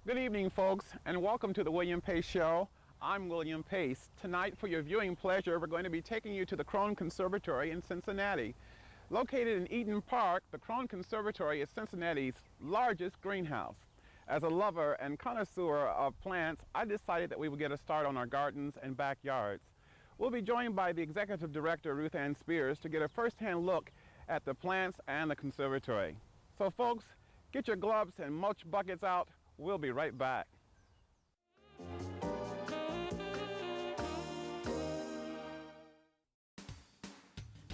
Good evening, folks, and welcome to the William Pace Show. I'm William Pace. Tonight, for your viewing pleasure, we're going to be taking you to the Krohn Conservatory in Cincinnati. Located in Eden Park, the Krohn Conservatory is Cincinnati's largest greenhouse. As a lover and connoisseur of plants, I decided that we would get a start on our gardens and backyards. We'll be joined by the Executive Director, Ruth Ann Spears, to get a first-hand look at the plants and the conservatory. So, folks, get your gloves and mulch buckets out. We'll be right back.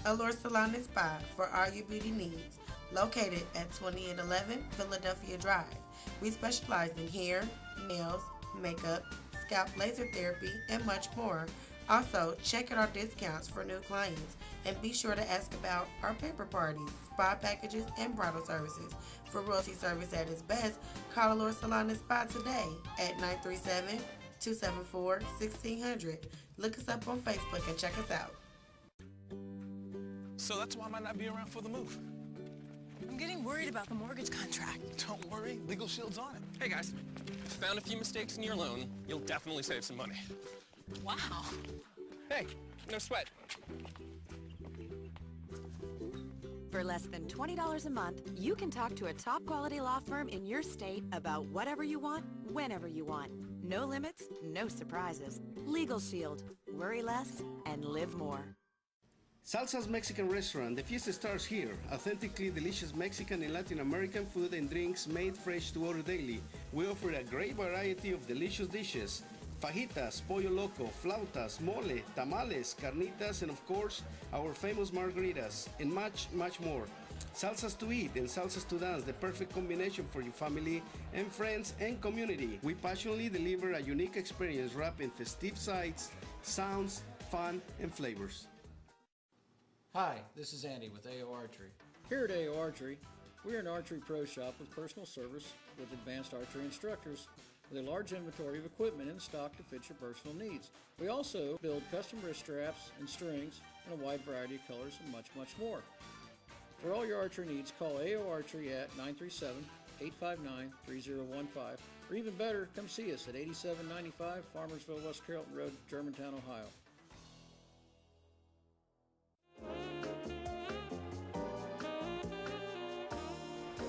Allure Salon and Spa for all your beauty needs. Located at 2811 Philadelphia Drive. We specialize in hair, nails, makeup, scalp laser therapy, and much more. Also, check out our discounts for new clients and be sure to ask about our paper parties, spa packages, and bridal services. For royalty service at its best, call Allure Salon and Spa today at 937-274-1600. Look us up on Facebook and check us out. So that's why I might not be around for the move. I'm getting worried about the mortgage contract. Don't worry, Legal Shield's on it. Hey guys, found a few mistakes in your loan. You'll definitely save some money. Wow. Hey, no sweat. For less than $20 a month, you can talk to a top quality law firm in your state about whatever you want, whenever you want. No limits, no surprises. Legal Shield. Worry less and live more. Salsa's Mexican Restaurant. The fiesta starts here. Authentically delicious Mexican and Latin American food and drinks made fresh to order daily. We offer a great variety of delicious dishes. Fajitas, pollo loco, flautas, mole, tamales, carnitas, and of course, our famous margaritas, and much, much more. Salsas to eat and salsas to dance, the perfect combination for your family and friends and community. We passionately deliver a unique experience wrapped in festive sights, sounds, fun, and flavors. Hi, this is Andy with AO Archery. Here at AO Archery, we are an archery pro shop with personal service with advanced archery instructors with a large inventory of equipment in stock to fit your personal needs. We also build custom wrist straps and strings in a wide variety of colors and much, much more. For all your archery needs, call AO Archery at 937-859-3015, or even better, come see us at 8795 Farmersville, West Carrollton Road, Germantown, Ohio.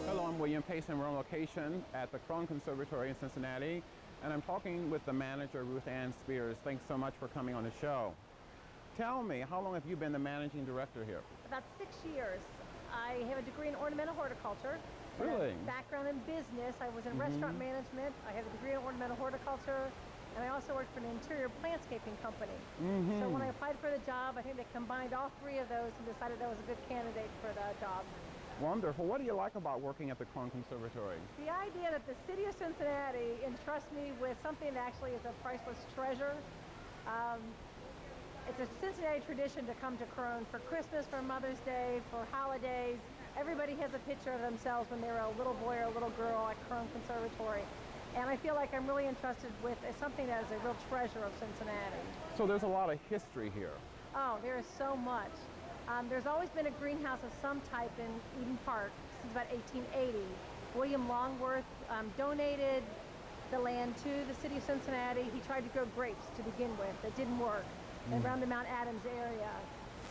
Hello, I'm William Pace, and we're on location at the Krohn Conservatory in Cincinnati, and I'm talking with the manager, Ruth Ann Spears. Thanks so much for coming on the show. Tell me, how long have you been the managing director here? About 6 years. I have a degree in ornamental horticulture. Really? Background in business. I was in restaurant management. I have a degree in ornamental horticulture, and I also worked for an interior plantscaping company. So when I applied for the job, I think they combined all three of those and decided I was a good candidate for the job. Wonderful. What do you like about working at the Krohn Conservatory? The idea that the city of Cincinnati entrusts me with something that actually is a priceless treasure. It's a Cincinnati tradition to come to Krohn for Christmas, for Mother's Day, for holidays. Everybody has a picture of themselves when they were a little boy or a little girl at Krohn Conservatory. And I feel like I'm really entrusted with something that is a real treasure of Cincinnati. So there's a lot of history here. Oh, there is so much. There's always been a greenhouse of some type in Eden Park since about 1880. William Longworth donated the land to the city of Cincinnati. He tried to grow grapes to begin with. That didn't work around the Mount Adams area.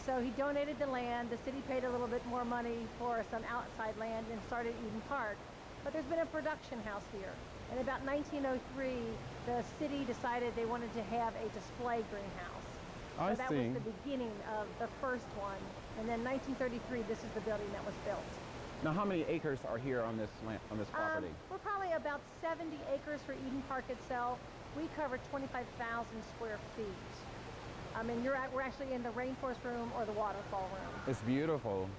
So he donated the land. The city paid a little bit more money for some outside land and started Eden Park. But there's been a production house here. In about 1903, the city decided they wanted to have a display greenhouse. So that was the beginning of the first one. And then 1933, this is the building that was built. Now, how many acres are here on this land, on this property? We're probably about 70 acres for Eden Park itself. We cover 25,000 square feet. We're actually in the rainforest room or the waterfall room. It's beautiful.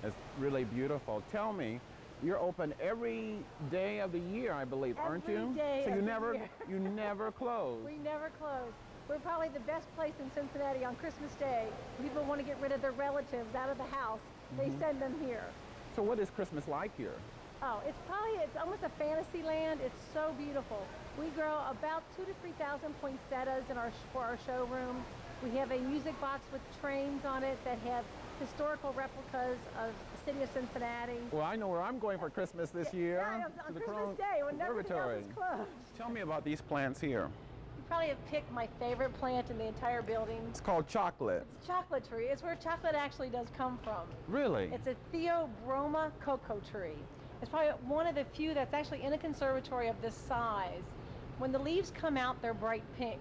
It's really beautiful. Tell me, you're open every day of the year, I believe, aren't you? Every day so of the year. You never close. We never close. We're probably the best place in Cincinnati on Christmas Day. People want to get rid of their relatives out of the house. They send them here. So what is Christmas like here? Oh, it's almost a fantasy land. It's so beautiful. We grow about 2,000 to 3,000 poinsettias for our showroom. We have a music box with trains on it that have historical replicas of city of Cincinnati. Well, I know where I'm going for Christmas this year. Yeah, on to the Christmas Krohn Day when everything else Conservatory. is closed. Tell me about these plants here. You probably have picked my favorite plant in the entire building. It's called chocolate. It's chocolate tree. It's where chocolate actually does come from. Really? It's a Theobroma cocoa tree. It's probably one of the few that's actually in a conservatory of this size. When the leaves come out, they're bright pink.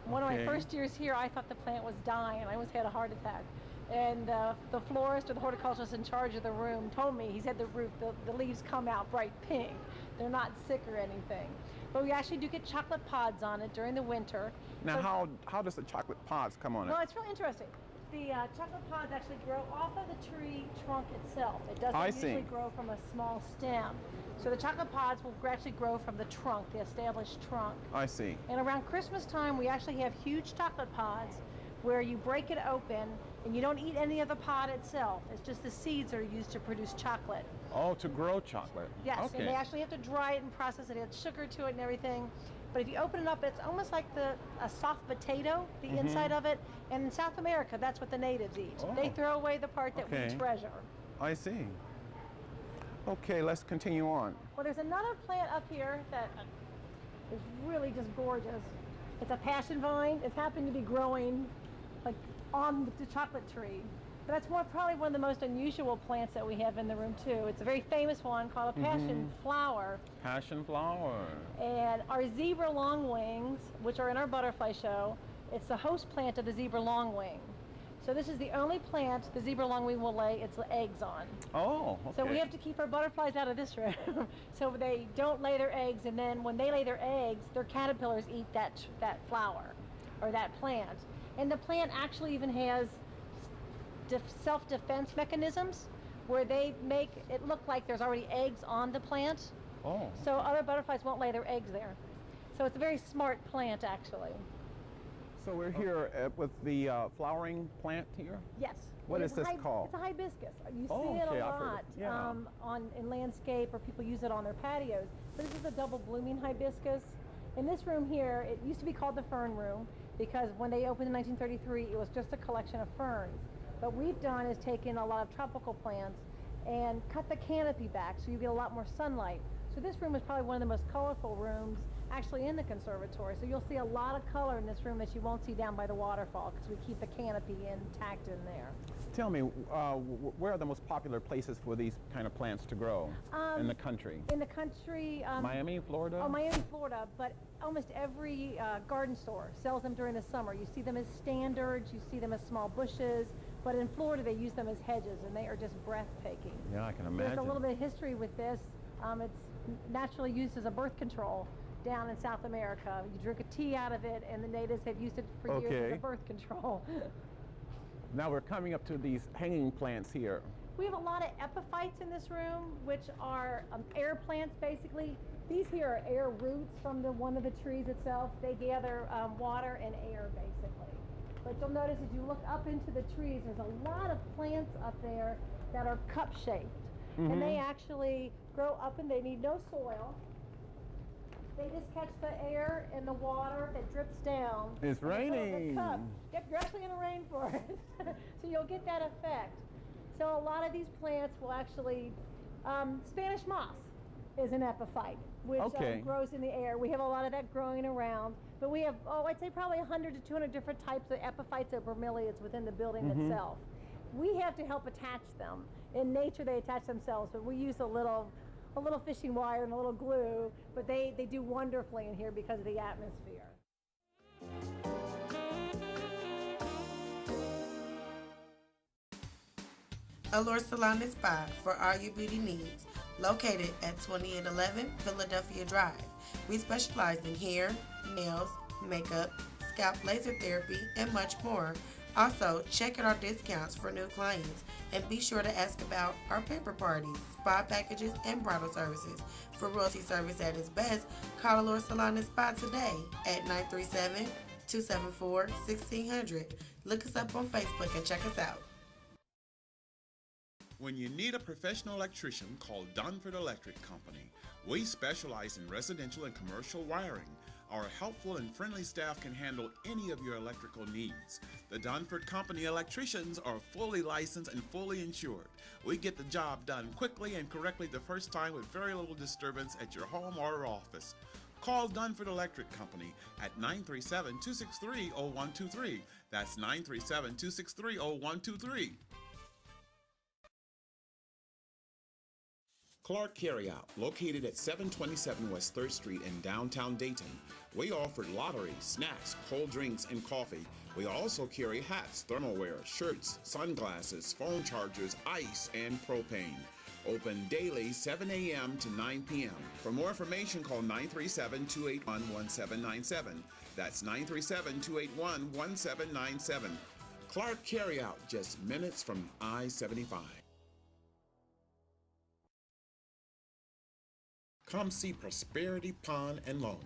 One of my first years here, I thought the plant was dying. I almost had a heart attack. And the florist or the horticulturist in charge of the room told me, he said the leaves come out bright pink. They're not sick or anything. But we actually do get chocolate pods on it during the winter. Now, So- how does the chocolate pods come on it? Well, it's really interesting. The chocolate pods actually grow off of the tree trunk itself. It doesn't usually grow from a small stem. So the chocolate pods will actually grow from the trunk, the established trunk. I see. And around Christmas time, we actually have huge chocolate pods where you break it open and you don't eat any of the pod itself. It's just the seeds that are used to produce chocolate. Oh, to grow chocolate. Yes, Okay. and they actually have to dry it and process it. It has sugar to it and everything. But if you open it up, it's almost like a soft potato, the inside of it. And in South America, that's what the natives eat. Oh. They throw away the part that we Okay. treasure. I see. Okay, let's continue on. Well, there's another plant up here that is really just gorgeous. It's a passion vine. It's happened to be growing like on the chocolate tree. But that's probably one of the most unusual plants that we have in the room too. It's a very famous one called a passion flower. Passion flower. And our zebra longwings, which are in our butterfly show, it's the host plant of the zebra longwing. So this is the only plant the zebra longwing will lay its eggs on. Oh, okay. So we have to keep our butterflies out of this room so they don't lay their eggs, and then when they lay their eggs, their caterpillars eat that flower or that plant. And the plant actually even has self-defense mechanisms where they make it look like there's already eggs on the plant. Oh. So other butterflies won't lay their eggs there. So it's a very smart plant actually. So we're here with the flowering plant here? Yes. What And is it's this called? It's a hibiscus. You Oh, see it okay, a I've heard lot it. Yeah. in landscape, or people use it on their patios. But this is a double blooming hibiscus. In this room here, it used to be called the fern room because when they opened in 1933, it was just a collection of ferns. What we've done is taken a lot of tropical plants and cut the canopy back so you get a lot more sunlight. So this room is probably one of the most colorful rooms actually in the conservatory. So you'll see a lot of color in this room that you won't see down by the waterfall because we keep the canopy intact in there. Tell me, where are the most popular places for these kind of plants to grow in the country? In the country, Miami, Florida? Oh, Miami, Florida, but almost every garden store sells them during the summer. You see them as standards, you see them as small bushes, but in Florida they use them as hedges, and they are just breathtaking. Yeah, I can imagine. There's a little bit of history with this. It's naturally used as a birth control down in South America. You drink a tea out of it, and the natives have used it for years as a birth control. Now we're coming up to these hanging plants here. We have a lot of epiphytes in this room, which are air plants, basically. These here are air roots from one of the trees itself. They gather water and air, basically. But you'll notice as you look up into the trees, there's a lot of plants up there that are cup-shaped. And they actually grow up, and they need no soil. They just catch the air and the water that drips down. It's raining. Yep, you're actually in a rainforest. So you'll get that effect. So a lot of these plants will actually, Spanish moss is an epiphyte, which grows in the air. We have a lot of that growing around. But we have, I'd say probably 100 to 200 different types of epiphytes or bromeliads within the building itself. We have to help attach them. In nature, they attach themselves, but we use a little fishing wire and a little glue, but they do wonderfully in here because of the atmosphere. Allure Salon and Spa for all your beauty needs. Located at 2811 Philadelphia Drive. We specialize in hair, nails, makeup, scalp laser therapy, and much more. Also, check out our discounts for new clients and be sure to ask about our paper parties, spa packages, and bridal services. For royalty service at its best, call Allure Salon and Spa today at 937-274-1600. Look us up on Facebook and check us out. When you need a professional electrician, call Dunford Electric Company. We specialize in residential and commercial wiring. Our helpful and friendly staff can handle any of your electrical needs. The Dunford Company electricians are fully licensed and fully insured. We get the job done quickly and correctly the first time with very little disturbance at your home or office. Call Dunford Electric Company at 937-263-0123. That's 937-263-0123. Clark Carryout, located at 727 West 3rd Street in downtown Dayton. We offer lottery, snacks, cold drinks, and coffee. We also carry hats, thermalware, shirts, sunglasses, phone chargers, ice, and propane. Open daily 7 a.m. to 9 p.m. For more information, call 937-281-1797. That's 937-281-1797. Clark Carryout, just minutes from I-75. Come see Prosperity Pawn and Loan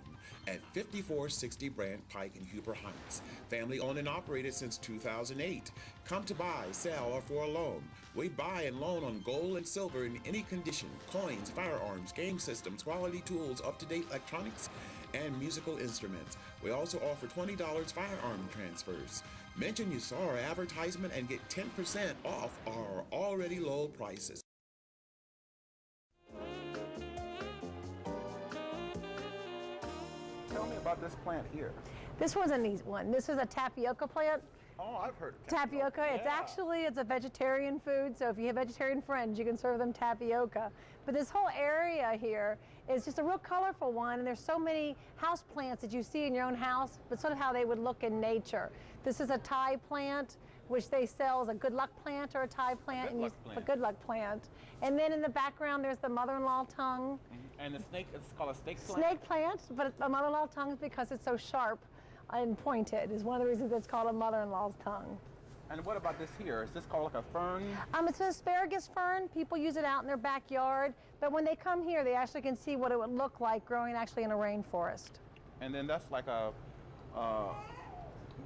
at 5460 Brant Pike in Huber Heights. Family owned and operated since 2008. Come to buy, sell, or for a loan. We buy and loan on gold and silver in any condition, coins, firearms, game systems, quality tools, up-to-date electronics, and musical instruments. We also offer $20 firearm transfers. Mention you saw our advertisement and get 10% off our already low prices. Tell me about this plant here. This was a neat one. This is a tapioca plant. Oh, I've heard of Tapioca. It's a vegetarian food, so if you have vegetarian friends, you can serve them tapioca. But this whole area here is just a real colorful one, and there's so many house plants that you see in your own house, but sort of how they would look in nature. This is a Thai plant, which they sell as a good luck plant or a Thai plant. A good luck plant. And then in the background, there's the mother-in-law tongue. And the snake, it's called a snake plant? Snake plant, but a mother-in-law tongue is because it's so sharp and pointed, is one of the reasons it's called a mother-in-law's tongue. And what about this here? Is this called like a fern? It's an asparagus fern. People use it out in their backyard, but when they come here, they actually can see what it would look like growing actually in a rainforest. And then that's like a,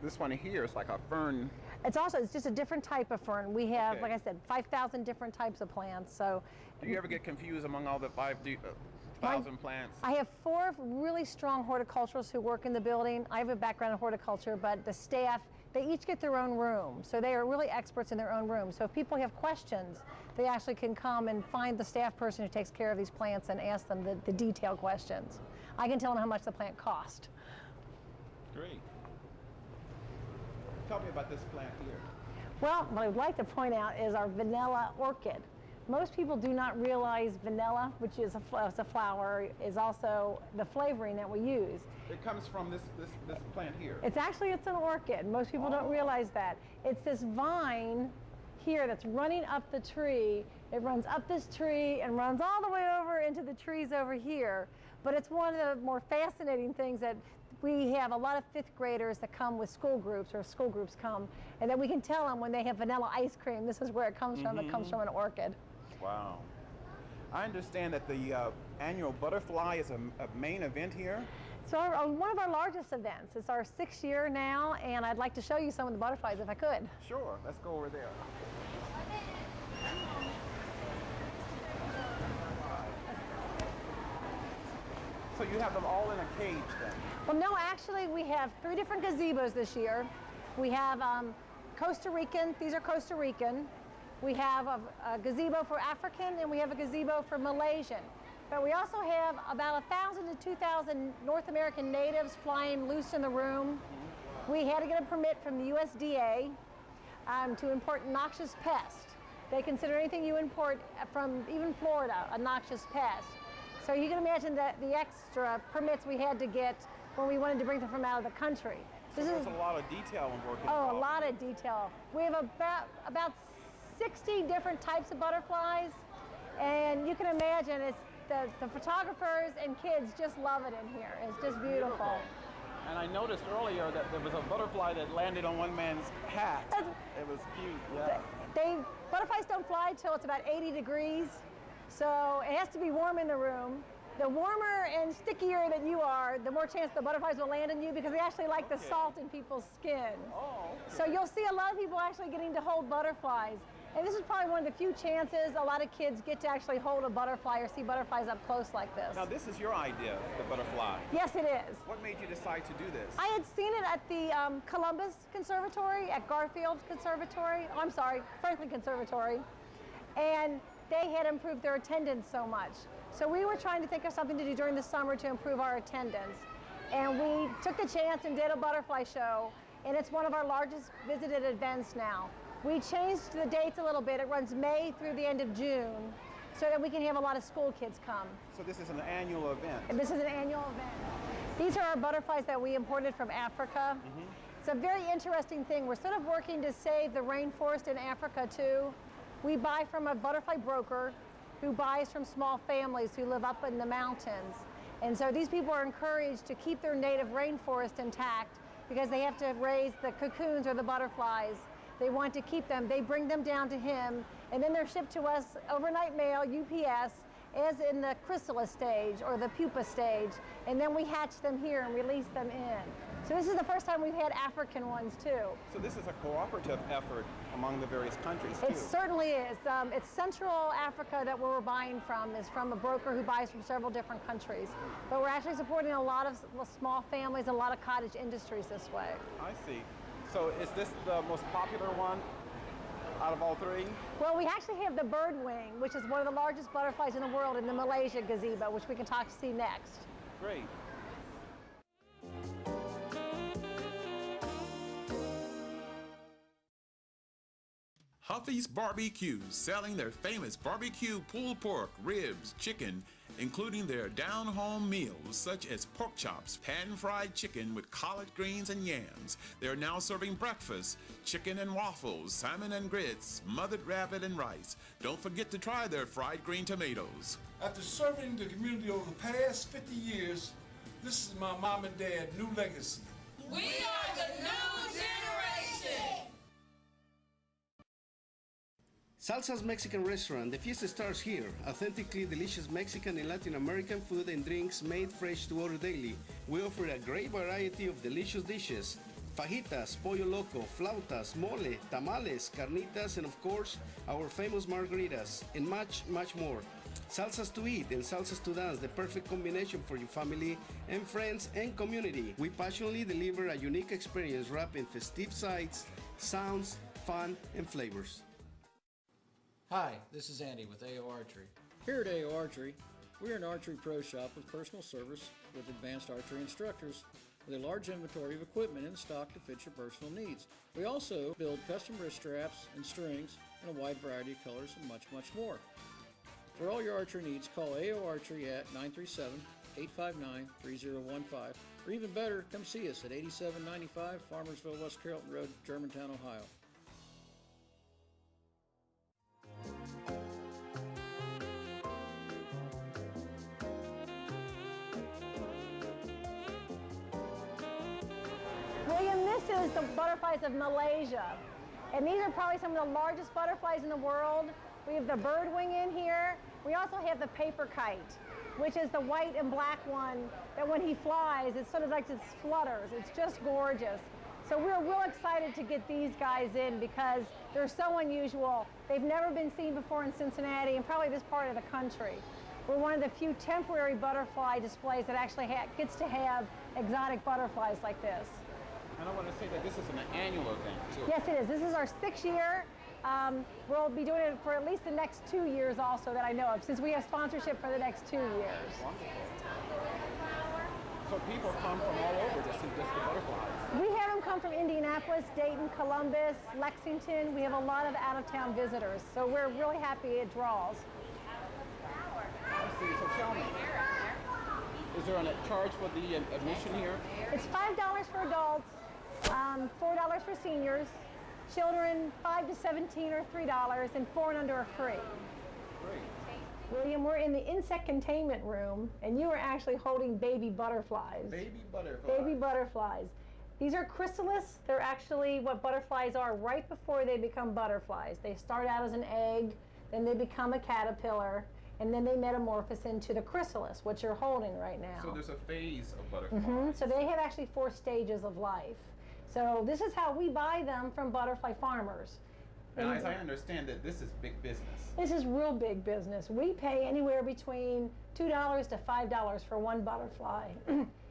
this one here is like a fern. It's just a different type of fern. We have, like I said, 5,000 different types of plants. So, do you ever get confused among all the 5,000 plants? I have 4 really strong horticulturists who work in the building. I have a background in horticulture, but the staff, they each get their own room. So they are really experts in their own room. So if people have questions, they actually can come and find the staff person who takes care of these plants and ask them the detailed questions. I can tell them how much the plant cost. Great. Tell me about this plant here. Well, what I would like to point out is our vanilla orchid. Most people do not realize vanilla, which is a flower, is also the flavoring that we use. It comes from this plant here. It's an orchid. Most people don't realize that. It's this vine here that's running up the tree. It runs up this tree and runs all the way over into the trees over here. But it's one of the more fascinating things that we have a lot of 5th graders that come with school groups, or school groups come, and then we can tell them when they have vanilla ice cream, this is where it comes from. It comes from an orchid. Wow. I understand that the annual butterfly is a main event here. So one of our largest events. It's our 6th year now, and I'd like to show you some of the butterflies if I could. Sure, let's go over there. So you have them all in a cage then? Well, no, actually we have 3 different gazebos this year. We have Costa Rican, these are Costa Rican. We have a gazebo for African, and we have a gazebo for Malaysian. But we also have about 1,000 to 2,000 North American natives flying loose in the room. We had to get a permit from the USDA to import noxious pests. They consider anything you import from even Florida a noxious pest. So you can imagine that the extra permits we had to get when we wanted to bring them from out of the country. So there's a lot of detail in working. Oh, a lot of detail. We have about 60 different types of butterflies, and you can imagine it's the photographers and kids just love it in here. It's just beautiful. And I noticed earlier that there was a butterfly that landed on one man's hat. It was cute, yeah. Butterflies don't fly till it's about 80 degrees, so it has to be warm in the room. The warmer and stickier that you are, the more chance the butterflies will land on you, because they actually like the salt in people's skin. Oh, okay. So you'll see a lot of people actually getting to hold butterflies. And this is probably one of the few chances a lot of kids get to actually hold a butterfly or see butterflies up close like this. Now this is your idea, the butterfly. Yes, it is. What made you decide to do this? I had seen it at the Columbus Conservatory, at Garfield Conservatory, oh, I'm sorry, Franklin Conservatory, and they had improved their attendance so much. So we were trying to think of something to do during the summer to improve our attendance. And we took the chance and did a butterfly show, and it's one of our largest visited events now. We changed the dates a little bit. It runs May through the end of June, so that we can have a lot of school kids come. So this is an annual event? And this is an annual event. These are our butterflies that we imported from Africa. Mm-hmm. It's a very interesting thing. We're sort of working to save the rainforest in Africa too. We buy from a butterfly broker who buys from small families who live up in the mountains. And so these people are encouraged to keep their native rainforest intact because they have to raise the cocoons or the butterflies. They want to keep them. They bring them down to him, and then they're shipped to us overnight mail, UPS, as in the chrysalis stage or the pupa stage, and then we hatch them here and release them in. So this is the first time we've had African ones too. So this is a cooperative effort among the various countries too. It certainly is. It's Central Africa that we're buying from, is from a broker who buys from several different countries. But we're actually supporting a lot of small families and a lot of cottage industries this way. I see. So is this the most popular one out of all three? Well, we actually have the birdwing, which is one of the largest butterflies in the world, in the Malaysia gazebo, which we can see next. Great. Huffy's Barbecue, selling their famous barbecue pulled pork, ribs, chicken, including their down-home meals such as pork chops, pan-fried chicken with collard greens and yams. They're now serving breakfast, chicken and waffles, salmon and grits, smothered rabbit and rice. Don't forget to try their fried green tomatoes. After serving the community over the past 50 years, this is my mom and dad new legacy. We are the new generation. Salsa's Mexican Restaurant. The fiesta starts here. Authentically delicious Mexican and Latin American food and drinks made fresh to order daily. We offer a great variety of delicious dishes. Fajitas, pollo loco, flautas, mole, tamales, carnitas, and of course, our famous margaritas, and much, much more. Salsas to eat and salsas to dance, the perfect combination for your family and friends and community. We passionately deliver a unique experience wrapped in festive sights, sounds, fun, and flavors. Hi, this is Andy with AO Archery. Here at AO Archery, we are an archery pro shop with personal service with advanced archery instructors with a large inventory of equipment in stock to fit your personal needs. We also build custom wrist straps and strings in a wide variety of colors and much, much more. For all your archery needs, call AO Archery at 937-859-3015, or even better, come see us at 8795 Farmersville, West Carrollton Road, Germantown, Ohio. William, this is the butterflies of Malaysia. And these are probably some of the largest butterflies in the world. We have the birdwing in here. We also have the paper kite, which is the white and black one that when he flies, it's sort of like it flutters. It's just gorgeous. So we're real excited to get these guys in because they're so unusual. They've never been seen before in Cincinnati and probably this part of the country. We're one of the few temporary butterfly displays that actually gets to have exotic butterflies like this. And I want to say that this is an annual event, too. Yes, it is. This is our 6th year. We'll be doing it for at least the next 2 years also that I know of, since we have sponsorship for the next 2 years. Wonderful. So people come from all over to see just the butterflies. We have them come from Indianapolis, Dayton, Columbus, Lexington. We have a lot of out-of-town visitors, so we're really happy it draws. I see. So tell me, is there a charge for the admission here? It's $5 for adults, $4 for seniors. Children 5 to 17 are $3, and 4 and under are free. Great. William, we're in the insect containment room, and you are actually holding baby butterflies. Baby butterflies. Baby butterflies. These are chrysalis. They're actually what butterflies are right before they become butterflies. They start out as an egg, then they become a caterpillar, and then they metamorphose into the chrysalis, which you're holding right now. So there's a phase of butterflies. Mm-hmm. So they have actually 4 stages of life. So this is how we buy them from butterfly farmers. And as I understand that this is big business. This is real big business. We pay anywhere between $2 to $5 for one butterfly.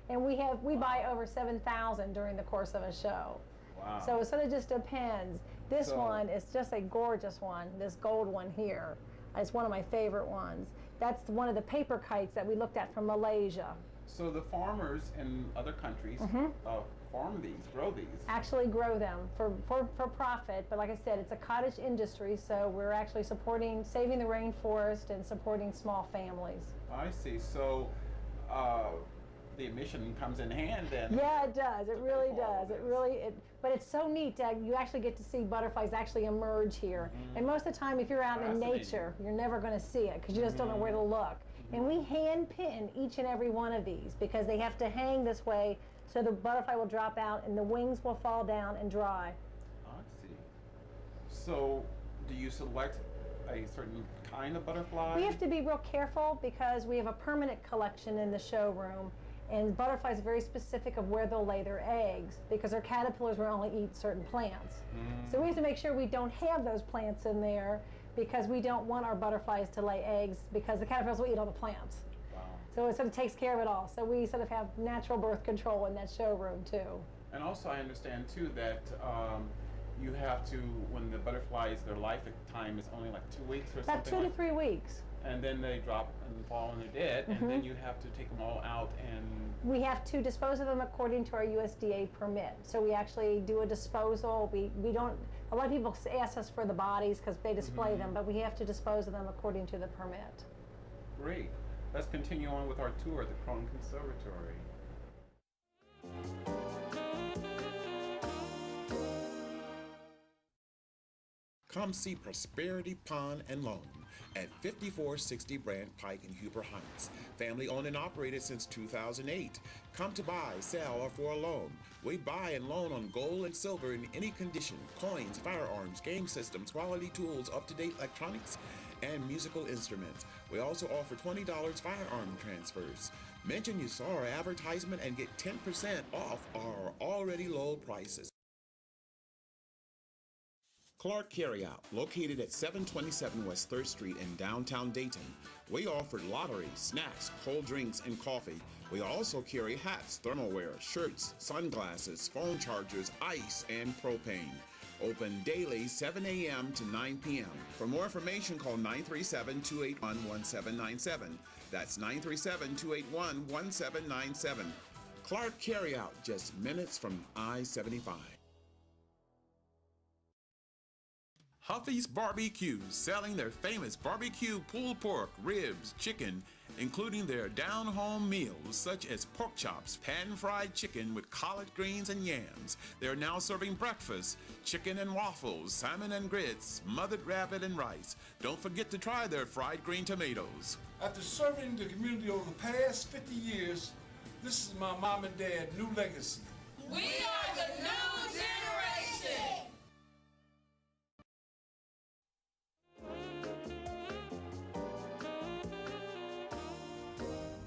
And we buy over 7,000 during the course of a show. Wow. So it sort of just depends. This one is just a gorgeous one, this gold one here. It's one of my favorite ones. That's one of the paper kites that we looked at from Malaysia. So the farmers in other countries farm these, grow these. Actually grow them for profit, but like I said, it's a cottage industry, so we're actually supporting, saving the rainforest and supporting small families. I see. So the emission comes in hand then. Yeah, it does. It really does. But it's so neat that you actually get to see butterflies actually emerge here. And most of the time, if you're out in nature, you're never going to see it because you just don't know where to look. And we hand pin each and every one of these because they have to hang this way so the butterfly will drop out and the wings will fall down and dry. I see. So do you select a certain kind of butterfly? We have to be real careful because we have a permanent collection in the showroom, and butterflies are very specific of where they'll lay their eggs because their caterpillars will only eat certain plants. So we have to make sure we don't have those plants in there because we don't want our butterflies to lay eggs because the caterpillars will eat all the plants. Wow. So it sort of takes care of it all. So we sort of have natural birth control in that showroom too. And also I understand too that you have to, when the butterflies, their lifetime is only like 2 weeks or About something. About 2 to 3 weeks. And then they drop and fall and they're dead, and then you have to take them all out and... We have to dispose of them according to our USDA permit. So we actually do a disposal. We don't, a lot of people ask us for the bodies because they display them, but we have to dispose of them according to the permit. Great. Let's continue on with our tour at the Krohn Conservatory. Come see Prosperity Pawn and Loan at 5460 Brant Pike in Huber Heights. Family owned and operated since 2008. Come to buy, sell, or for a loan. We buy and loan on gold and silver in any condition, coins, firearms, game systems, quality tools, up-to-date electronics, and musical instruments. We also offer $20 firearm transfers. Mention you saw our advertisement and get 10% off our already low prices. Clark Carryout, located at 727 West 3rd Street in downtown Dayton. We offer lottery, snacks, cold drinks, and coffee. We also carry hats, thermalware, shirts, sunglasses, phone chargers, ice, and propane. Open daily 7 a.m. to 9 p.m. For more information, call 937-281-1797. That's 937-281-1797. Clark Carryout, just minutes from I-75. Huffy's Barbecues, selling their famous barbecue pulled pork, ribs, chicken, including their down-home meals such as pork chops, pan-fried chicken with collard greens and yams. They're now serving breakfast, chicken and waffles, salmon and grits, smothered rabbit and rice. Don't forget to try their fried green tomatoes. After serving the community over the past 50 years, this is my mom and dad new legacy. We are the new generation.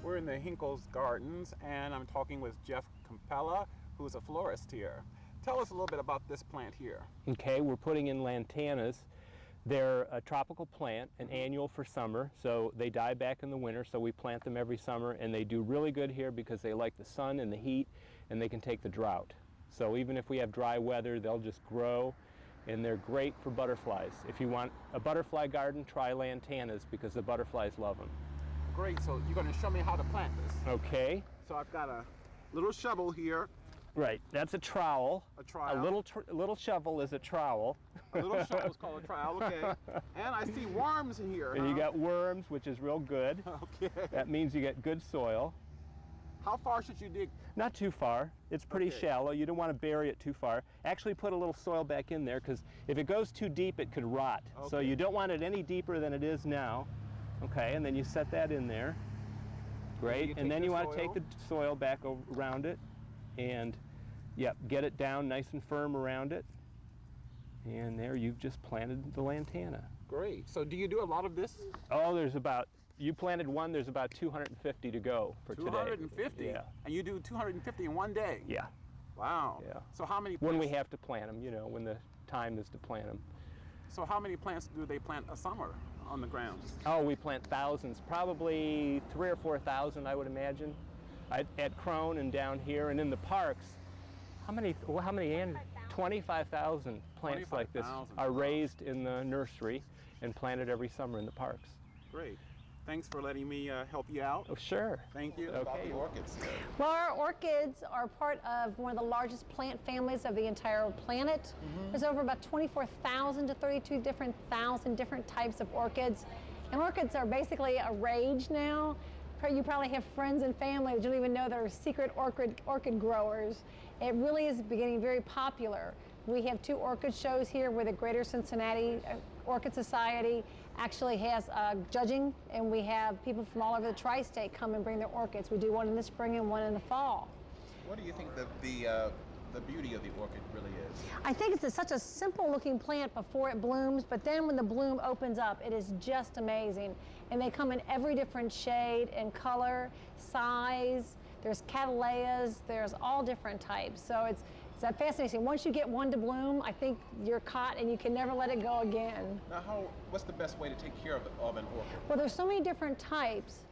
We're in the Hinkles Gardens, and I'm talking with Jeff Campella, who's a florist here. Tell us a little bit about this plant here. Okay, we're putting in lantanas. They're a tropical plant, an annual for summer, so they die back in the winter, so we plant them every summer, and they do really good here because they like the sun and the heat, and they can take the drought. So even if we have dry weather, they'll just grow, and they're great for butterflies. If you want a butterfly garden, try lantanas because the butterflies love them. Great, so you're going to show me how to plant this. Okay. So I've got a little shovel here. Right, that's a trowel. A trowel. A little shovel is a trowel. A little shovel is called a trowel, okay. And I see worms in here. And you got worms, which is real good. Okay. That means you get good soil. How far should you dig? Not too far. It's pretty shallow. You don't want to bury it too far. Actually put a little soil back in there because if it goes too deep, it could rot. Okay. So you don't want it any deeper than it is now. Okay, and then you set that in there. Great, and then you want to take the soil back around it and, yep, get it down nice and firm around it. And there you've just planted the lantana. Great. So do you do a lot of this? Oh, you planted one, there's about 250 to go for 250? today. 250? Yeah. And you do 250 in one day? Yeah. Wow. Yeah. So how many When we have to plant them, when the time is to plant them. So how many plants do they plant a summer on the grounds? Oh, we plant thousands, probably 3,000 or 4,000, I would imagine, at Krohn and down here, and in the parks. How many? Andy? 25,000 plants like this are raised in the nursery and planted every summer in the parks. Great. Thanks for letting me help you out. Oh, sure. Thank you. Okay. Orchids. Well, our orchids are part of one of the largest plant families of the entire planet. There's over about 24,000 to 32,000 different types of orchids. And orchids are basically a rage now. You probably have friends and family that don't even know they're secret orchid growers. It really is beginning very popular. We have 2 orchid shows here where the Greater Cincinnati Orchid Society actually has judging, and we have people from all over the tri-state come and bring their orchids. We do one in the spring and one in the fall. What do you think the beauty of the orchid really is? I think it's such a simple looking plant before it blooms, but then when the bloom opens up, it is just amazing. And they come in every different shade and color, size. There's cattleyas, there's all different types. So it's fascinating. Once you get one to bloom, I think you're caught and you can never let it go again. Now, what's the best way to take care of an orchid? Well, there's so many different types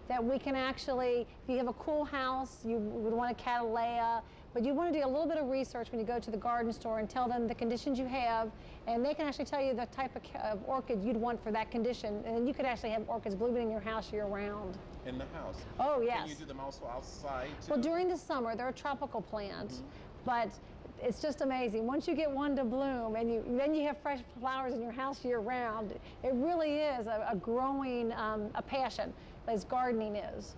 that we can actually, if you have a cool house, you would want a cattleya, but you want to do a little bit of research when you go to the garden store and tell them the conditions you have, and they can actually tell you the type of orchid you'd want for that condition, and then you could actually have orchids blooming in your house year-round. In the house? Oh, yes. Can you do them also outside, too? Well, during the summer, they're a tropical plant, but it's just amazing. Once you get one to bloom and then you have fresh flowers in your house year-round, it really is a growing a passion, as gardening is.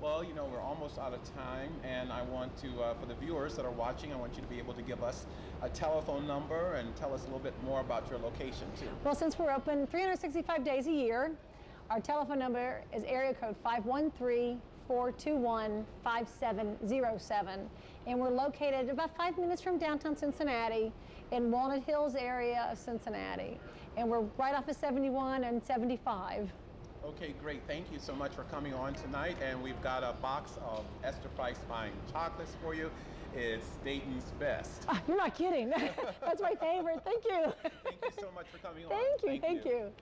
Well, you know, we're almost out of time, and I want to, for the viewers that are watching, I want you to be able to give us a telephone number and tell us a little bit more about your location, too. Well, since we're open 365 days a year, our telephone number is area code 513-421-5707, and we're located about 5 minutes from downtown Cincinnati in Walnut Hills area of Cincinnati, and we're right off of 71 and 75. Okay, great. Thank you so much for coming on tonight, and we've got a box of Esther Price Fine chocolates for you. It's Dayton's best. You're not kidding. That's my favorite. Thank you. Thank you so much for coming on. Thank you.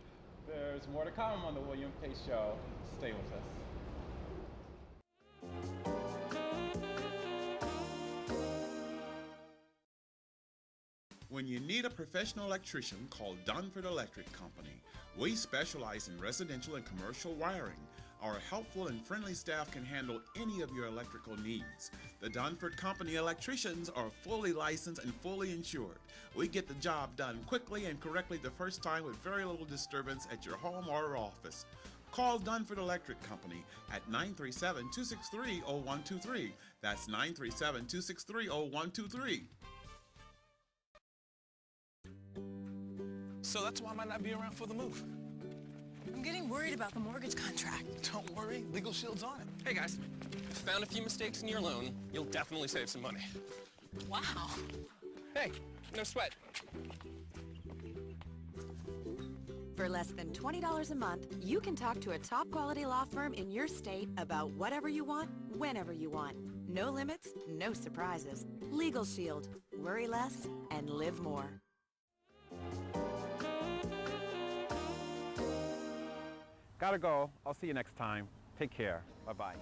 There's more to come on the William Pace Show. Stay with us. When you need a professional electrician, call Dunford Electric Company. We specialize in residential and commercial wiring. Our helpful and friendly staff can handle any of your electrical needs. The Dunford Company electricians are fully licensed and fully insured. We get the job done quickly and correctly the first time with very little disturbance at your home or office. Call Dunford Electric Company at 937-263-0123. That's 937-263-0123. So that's why I might not be around for the move. I'm getting worried about the mortgage contract. Don't worry, Legal Shield's on it. Hey guys, found a few mistakes in your loan. You'll definitely save some money. Wow. Hey, no sweat. For less than $20 a month, you can talk to a top quality law firm in your state about whatever you want, whenever you want. No limits, no surprises. Legal Shield. Worry less and live more. Gotta go. I'll see you next time. Take care. Bye-bye.